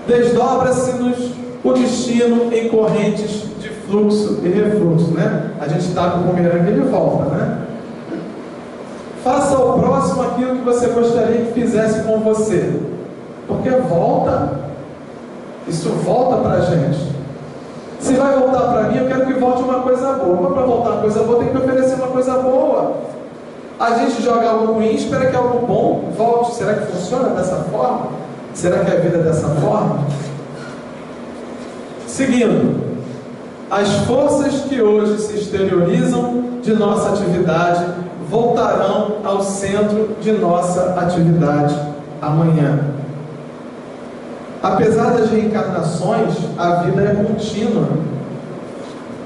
Desdobra-se-nos o destino em correntes de fluxo e refluxo, né? A gente está com o bumerangue e ele volta, né? Faça ao próximo aquilo que você gostaria que fizesse com você, porque volta, isso volta para a gente. Se vai voltar para mim, eu quero que volte uma coisa boa. Mas para voltar uma coisa boa, tem que oferecer uma coisa boa. A gente joga algo ruim, espera que algo bom volte. Será que funciona dessa forma? Será que a vida é dessa forma? Seguindo, as forças que hoje se exteriorizam de nossa atividade voltarão ao centro de nossa atividade amanhã. Apesar das reencarnações, a vida é contínua.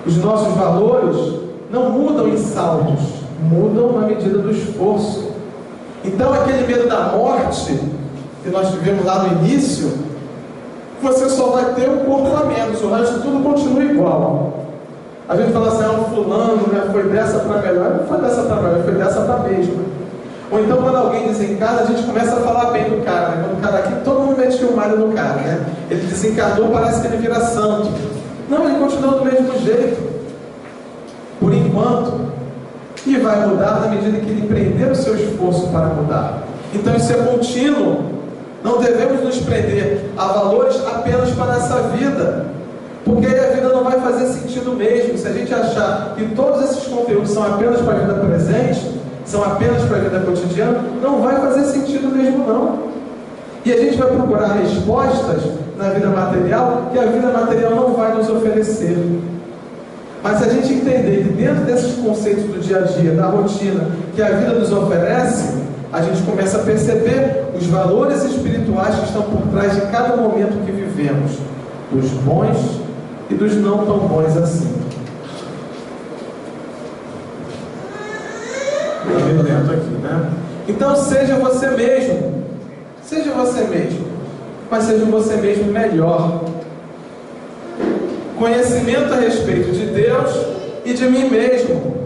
Os nossos valores não mudam em saldos, mudam na medida do esforço. Então aquele medo da morte que nós tivemos lá no início você só vai ter um corpo a menos, o resto tudo continua igual. A gente fala assim, o fulano, né, foi dessa para melhor, não foi dessa para melhor, foi dessa para mesma. Ou então quando alguém desencarna, a gente começa a falar bem do cara, né? Quando o cara aqui, todo mundo mete o malho no cara, né? Ele desencarnou, parece que ele vira santo. Não, ele continua do mesmo jeito, por enquanto, e vai mudar na medida que ele empreender o seu esforço para mudar. Então isso é contínuo. Não devemos nos prender a valores apenas para essa vida, porque aí a vida não vai fazer sentido mesmo. Se a gente achar que todos esses conteúdos são apenas para a vida presente, são apenas para a vida cotidiana, não vai fazer sentido mesmo não. E a gente vai procurar respostas na vida material que a vida material não vai nos oferecer. Mas se a gente entender que dentro desses conceitos do dia a dia, da rotina, que a vida nos oferece, a gente começa a perceber os valores espirituais que estão por trás de cada momento que vivemos, dos bons e dos não tão bons assim. Está dentro aqui, né? Então seja você mesmo, mas seja você mesmo melhor. Conhecimento a respeito de Deus e de mim mesmo.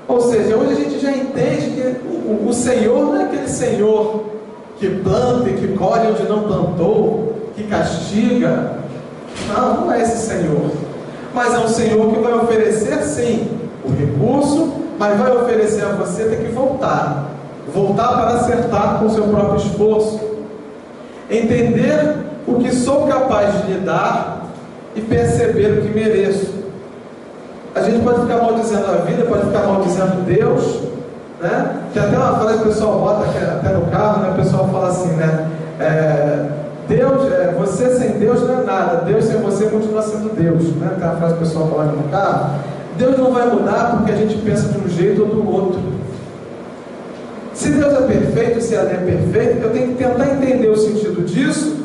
Ou seja, hoje a gente já entende que o Senhor não é aquele Senhor que planta e que colhe onde não plantou, que castiga. Não é esse Senhor. Mas é um Senhor que vai oferecer sim o recurso, mas vai oferecer a você ter que voltar para acertar com o seu próprio esforço, entender o que sou capaz de lhe dar e perceber o que mereço. A gente pode ficar maldizendo a vida, pode ficar maldizendo Deus, né? Tem até uma frase que o pessoal bota até no carro, né? O pessoal fala assim, né? Deus, você sem Deus não é nada, Deus sem você continua sendo Deus, né? Tem uma frase que o pessoal fala no carro. Deus não vai mudar porque a gente pensa de um jeito ou do outro. Se Deus é perfeito, se ela é perfeita, eu tenho que tentar entender o sentido disso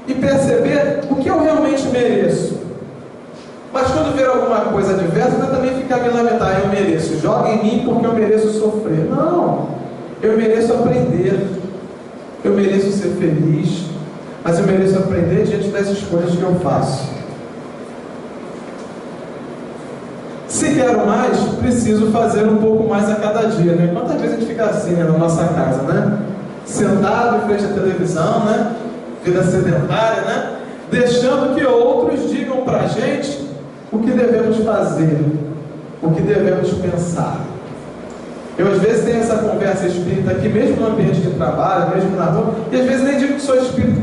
e perceber o que eu realmente mereço. Mas quando ver alguma coisa adversa, eu também ficar me lamentar, eu mereço, joga em mim porque eu mereço sofrer. Não, eu mereço aprender, eu mereço ser feliz, mas eu mereço aprender diante das escolhas que eu faço. Se quero mais, preciso fazer um pouco mais a cada dia, né? Quantas vezes a gente fica assim, né, na nossa casa, né? Sentado em frente à televisão, né? Vida sedentária, né? Deixando que outros digam pra gente o que devemos fazer, o que devemos pensar. Eu às vezes tenho essa conversa espírita aqui, mesmo no ambiente de trabalho, mesmo na rua, e às vezes nem digo que sou espírita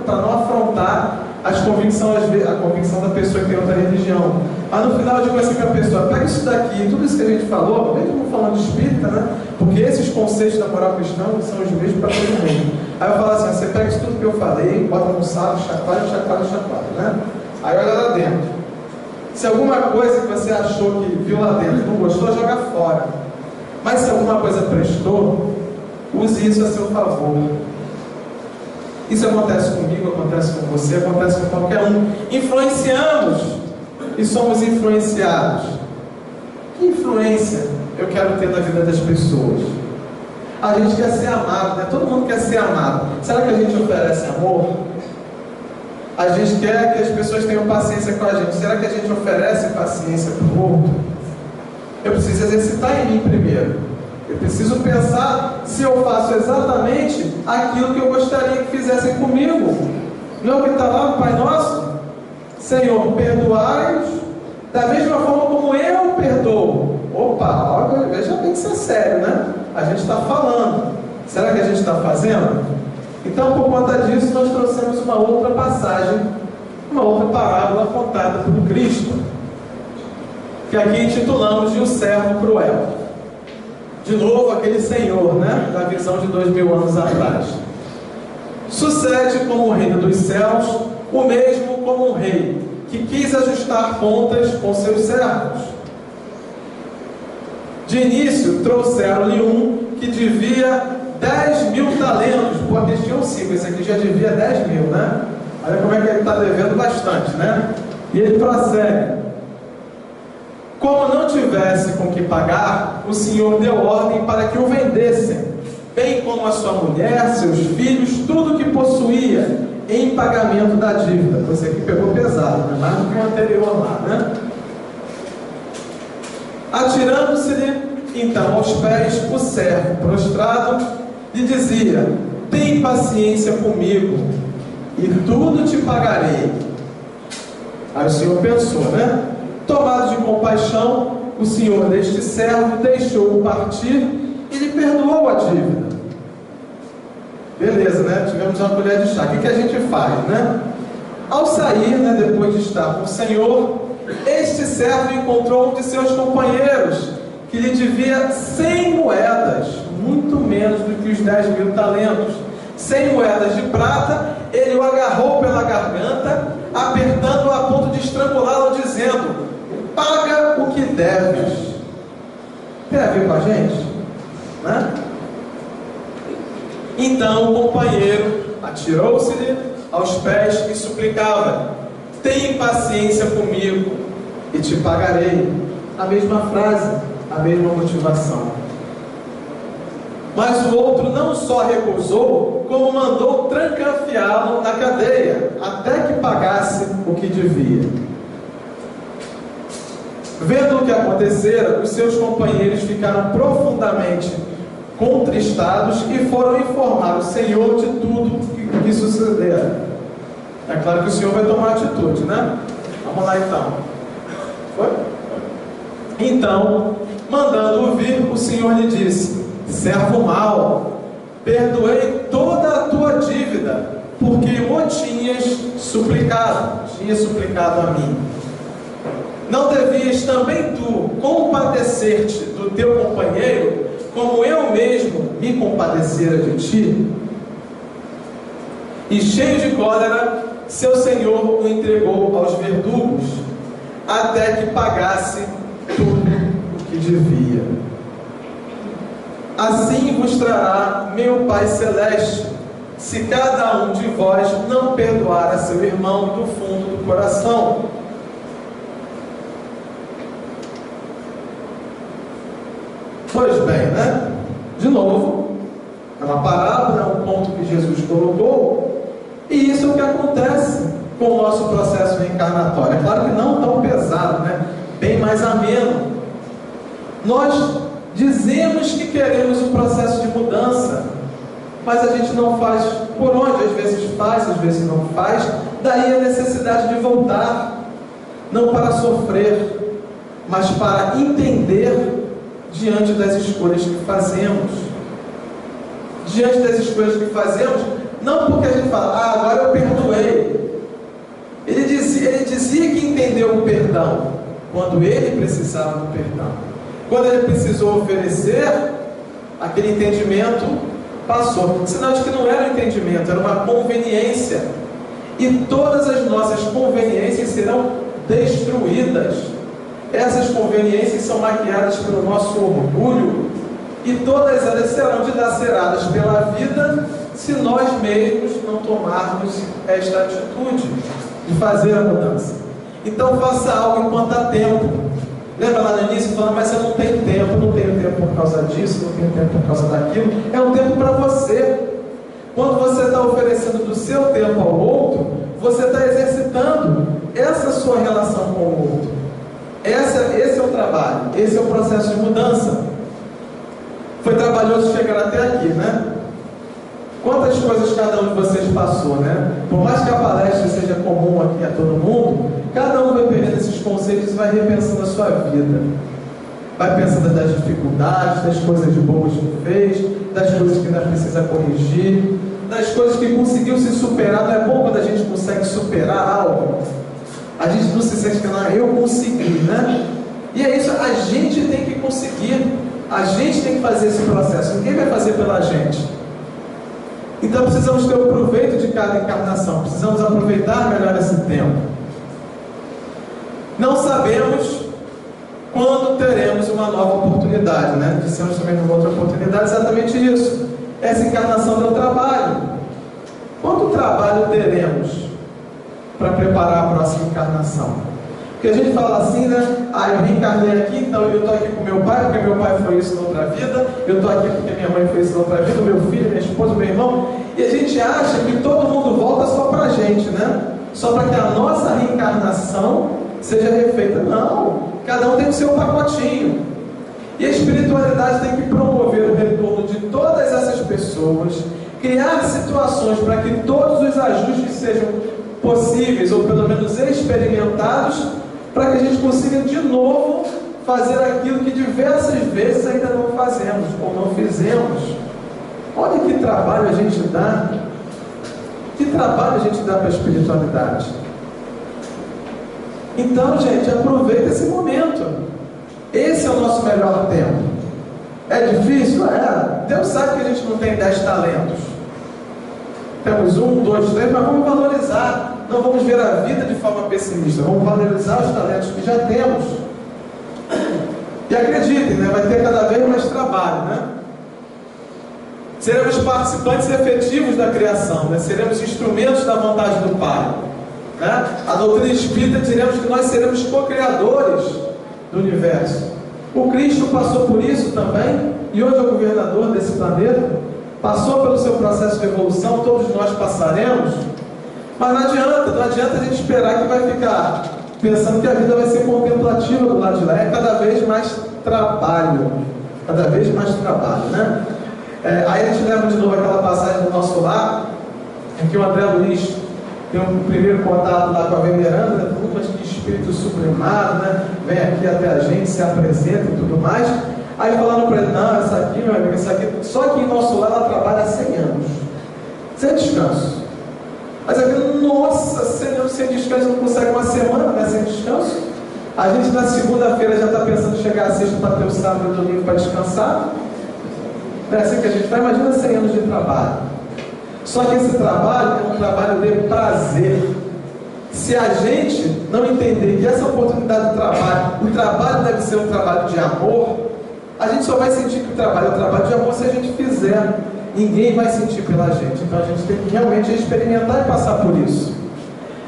para não afrontar a convicção da pessoa que tem outra religião. Mas no final eu digo assim para a pessoa, pega isso daqui, tudo isso que a gente falou, mesmo falando de espírita, né? Porque esses conceitos da moral cristã são os mesmos para todo mundo. Aí eu falo assim, você pega isso tudo que eu falei, bota num saco, chacoalha, né? Aí olha lá dentro. Se alguma coisa que você achou que viu lá dentro não gostou, joga fora. Mas se alguma coisa prestou, use isso a seu favor. Isso acontece comigo, acontece com você, acontece com qualquer um. Influenciamos e somos influenciados. Que influência eu quero ter na vida das pessoas? A gente quer ser amado, né? Todo mundo quer ser amado. Será que a gente oferece amor? A gente quer que as pessoas tenham paciência com a gente. Será que a gente oferece paciência para o outro? Eu preciso exercitar em mim primeiro. Eu preciso pensar se eu faço exatamente aquilo que eu gostaria que fizessem comigo. Não é o que está lá no Pai Nosso? Senhor, perdoai-os da mesma forma como eu perdoo. Opa, veja bem que isso é sério, né? A gente está falando. Será que a gente está fazendo? Então, por conta disso, nós trouxemos uma outra passagem, uma outra parábola contada por Cristo, que aqui intitulamos de O Servo Cruel. De novo, aquele senhor, né? Da visão de 2000 anos atrás. Sucede como o reino dos céus, o mesmo como um rei, que quis ajustar contas com seus servos. De início, trouxeram-lhe um que devia 10.000 talentos. Pô, aqui tinham 5, esse aqui já devia 10.000, né? Olha como é que ele está devendo bastante, né? E ele prossegue. Como não tivesse com que pagar, o Senhor deu ordem para que o vendessem, bem como a sua mulher, seus filhos, tudo que possuía, em pagamento da dívida. Você aqui pegou pesado, né? Mais do que o anterior lá, né? Atirando-se-lhe então aos pés, o servo, prostrado, lhe dizia: tem paciência comigo, e tudo te pagarei. Aí o Senhor pensou, né? Tomado de compaixão, o Senhor deste servo deixou-o partir e lhe perdoou a dívida. Beleza, né? Tivemos uma colher de chá. O que a gente faz, né? Ao sair, né, depois de estar com o Senhor, este servo encontrou um de seus companheiros que lhe devia 100 moedas, muito menos do que os 10.000 talentos. 100 moedas de prata. Ele o agarrou pela garganta, apertando-o a ponto de estrangulá-lo, dizendo: paga o que deves. Tem a ver com a gente? Né? Então o companheiro atirou-se-lhe aos pés e suplicava: tem paciência comigo e te pagarei. A mesma frase, a mesma motivação. Mas o outro não só recusou, como mandou trancafiá-lo na cadeia, até que pagasse o que devia. Vendo o que acontecera, os seus companheiros ficaram profundamente contristados e foram informar o Senhor de tudo o que sucedera. É claro que o Senhor vai tomar atitude, né? Vamos lá então. Foi? Então, mandando-o vir, o Senhor lhe disse: servo mau, perdoei toda a tua dívida, porque o tinhas suplicado a mim. Não devias também tu compadecer-te do teu companheiro, como eu mesmo me compadecera de ti? E cheio de cólera, seu senhor o entregou aos verdugos, até que pagasse tudo o que devia. Assim vos trará meu Pai Celeste, se cada um de vós não perdoar a seu irmão do fundo do coração. Pois bem, né? De novo, é uma parábola, é um ponto que Jesus colocou, e isso é o que acontece com o nosso processo reencarnatório. É claro que não tão pesado, né? Bem mais ameno. Nós dizemos que queremos um processo de mudança, mas a gente não faz por onde, às vezes faz, às vezes não faz. Daí a necessidade de voltar, não para sofrer, mas para entender diante das escolhas que fazemos. Diante das escolhas que fazemos, não porque a gente fala: agora eu perdoei. Ele dizia que entendeu o perdão quando ele precisava do perdão. Quando ele precisou oferecer, aquele entendimento passou. Sinal de que não era um entendimento, era uma conveniência. E todas as nossas conveniências serão destruídas. Essas conveniências são maquiadas pelo nosso orgulho, e todas elas serão dilaceradas pela vida, se nós mesmos não tomarmos esta atitude de fazer a mudança. Então faça algo enquanto há tempo. Lembra lá no início falando: mas eu não tenho tempo, não tenho tempo por causa disso, não tenho tempo por causa daquilo. É um tempo para você. Quando você está oferecendo do seu tempo ao outro, você está exercitando essa sua relação com o outro. Esse é o trabalho, esse é o processo de mudança. Foi trabalhoso chegar até aqui, né? Quantas coisas cada um de vocês passou, né? Por mais que a palestra seja comum aqui a todo mundo, cada um vai pegando esses conceitos e vai repensando a sua vida. Vai pensando das dificuldades, das coisas boas que fez, das coisas que ainda precisa corrigir, das coisas que conseguiu se superar. Não é bom quando a gente consegue superar algo? A gente não se sente que eu consegui, né? E é isso, a gente tem que conseguir. A gente tem que fazer esse processo. Ninguém vai fazer pela gente. Então precisamos ter o proveito de cada encarnação. Precisamos aproveitar melhor esse tempo. Não sabemos quando teremos uma nova oportunidade, né? Dissemos também numa outra oportunidade exatamente isso. Essa encarnação deu trabalho. Quanto trabalho teremos para preparar a próxima encarnação? Porque a gente fala assim, né? Eu reencarnei aqui, então eu estou aqui com meu pai, porque meu pai foi isso na outra vida, eu estou aqui porque minha mãe foi isso na outra vida, meu filho, minha esposa, meu irmão, e a gente acha que todo mundo volta só para a gente, né? Só para que a nossa reencarnação seja refeita. Não, cada um tem o seu pacotinho. E a espiritualidade tem que promover o retorno de todas essas pessoas, criar situações para que todos os ajustes sejam possíveis, ou pelo menos experimentados, para que a gente consiga de novo fazer aquilo que diversas vezes ainda não fazemos, ou não fizemos. Olha que trabalho a gente dá. Que trabalho a gente dá para a espiritualidade. Então, gente, aproveita esse momento. Esse é o nosso melhor tempo. É difícil? É. Deus sabe que a gente não tem 10 talentos. Temos 1, 2, 3, mas vamos valorizar. Não vamos ver a vida de forma pessimista. Vamos valorizar os talentos que já temos. E acreditem, né? Vai ter cada vez mais trabalho, né? Seremos participantes efetivos da criação, né? Seremos instrumentos da vontade do Pai, né? A doutrina espírita diremos que nós seremos co-criadores do universo. O Cristo passou por isso também, e hoje é o governador desse planeta, passou pelo seu processo de evolução, todos nós passaremos, mas não adianta a gente esperar que vai ficar pensando que a vida vai ser contemplativa do lado de lá. É cada vez mais trabalho, né? Aí a gente leva de novo aquela passagem do nosso lar, em que o André Luiz tem um primeiro contato lá com a veneranda, né? Mas que espírito sublimado, né? Vem aqui até a gente, se apresenta e tudo mais. Aí falando para ele, não, essa aqui, meu amigo, essa aqui, só que em nosso lar ela trabalha 100 anos, sem descanso. Mas aqui, nossa, 100 anos sem descanso, não consegue uma semana, né? Sem descanso. A gente na segunda-feira já está pensando em chegar a sexta para ter o sábado e o domingo para descansar. É assim que a gente vai, imagina 100 anos de trabalho. Só que esse trabalho é um trabalho de prazer. Se a gente não entender que essa oportunidade de trabalho, o trabalho deve ser um trabalho de amor, a gente só vai sentir que o trabalho é um trabalho de amor se a gente fizer. Ninguém vai sentir pela gente. Então a gente tem que realmente experimentar e passar por isso.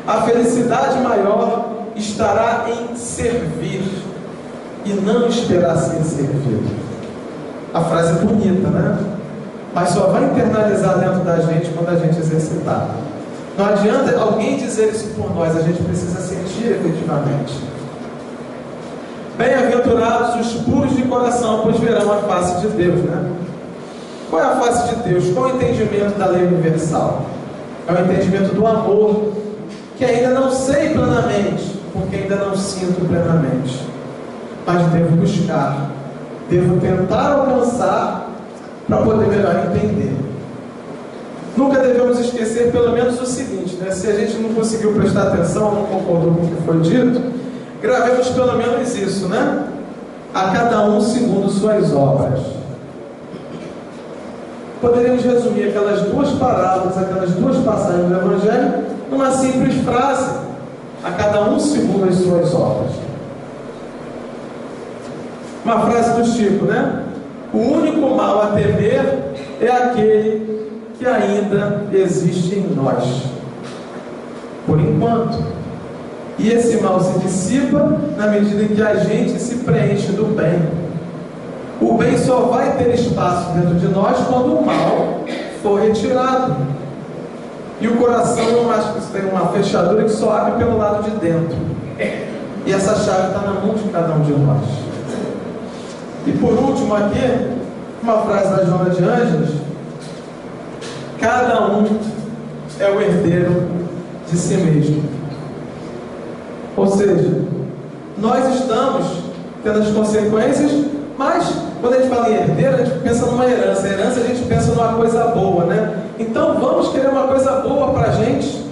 A felicidade maior estará em servir e não esperar ser servido. A frase é bonita, né? Mas só vai internalizar dentro da gente quando a gente exercitar. Não adianta alguém dizer isso por nós, a gente precisa sentir efetivamente. Bem-aventurados os puros de coração, pois verão a face de Deus, né? Qual é a face de Deus? Qual é o entendimento da lei universal? É o entendimento do amor, que ainda não sei plenamente, porque ainda não sinto plenamente, mas devo buscar. Devo tentar alcançar para poder melhor entender. Nunca devemos esquecer pelo menos o seguinte, né? Se a gente não conseguiu prestar atenção, não concordou com o que foi dito, gravemos pelo menos isso, né? A cada um segundo suas obras. Poderíamos resumir aquelas duas parábolas, aquelas duas passagens do Evangelho, numa simples frase: a cada um segundo as suas obras. Uma frase do tipo, né? O único mal a temer é aquele que ainda existe em nós, por enquanto. E esse mal se dissipa na medida em que a gente se preenche do bem. O bem só vai ter espaço dentro de nós quando o mal for retirado. E o coração tem uma fechadura que só abre pelo lado de dentro. E essa chave está na mão de cada um de nós. E por último aqui, uma frase da Joana de Ângeles: cada um é o herdeiro de si mesmo. Ou seja, nós estamos tendo as consequências, mas quando a gente fala em herdeiro, a gente pensa numa herança. A herança a gente pensa numa coisa boa, né? Então vamos querer uma coisa boa para a gente.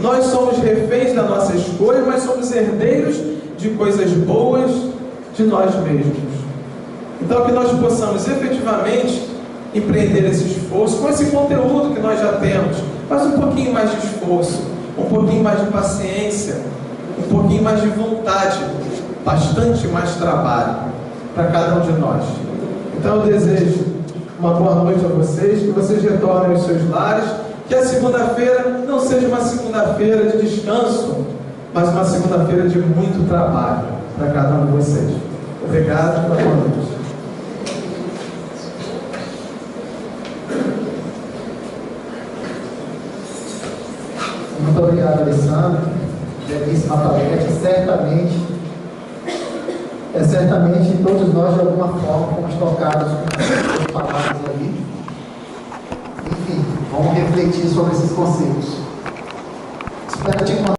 Nós somos reféns da nossa escolha, mas somos herdeiros de coisas boas de nós mesmos. Então que nós possamos efetivamente empreender esse esforço com esse conteúdo que nós já temos, mas um pouquinho mais de esforço, um pouquinho mais de paciência, um pouquinho mais de vontade, bastante mais trabalho para cada um de nós. Então eu desejo uma boa noite a vocês, que vocês retornem aos seus lares, que a segunda-feira não seja uma segunda-feira de descanso, mas uma segunda-feira de muito trabalho. para cada um de vocês. Obrigado e boa noite. Muito obrigado, Alessandro. Belíssima palestra. Certamente todos nós, de alguma forma, fomos tocados com essas palavras ali. Enfim, vamos refletir sobre esses conceitos. Espero te encontrar.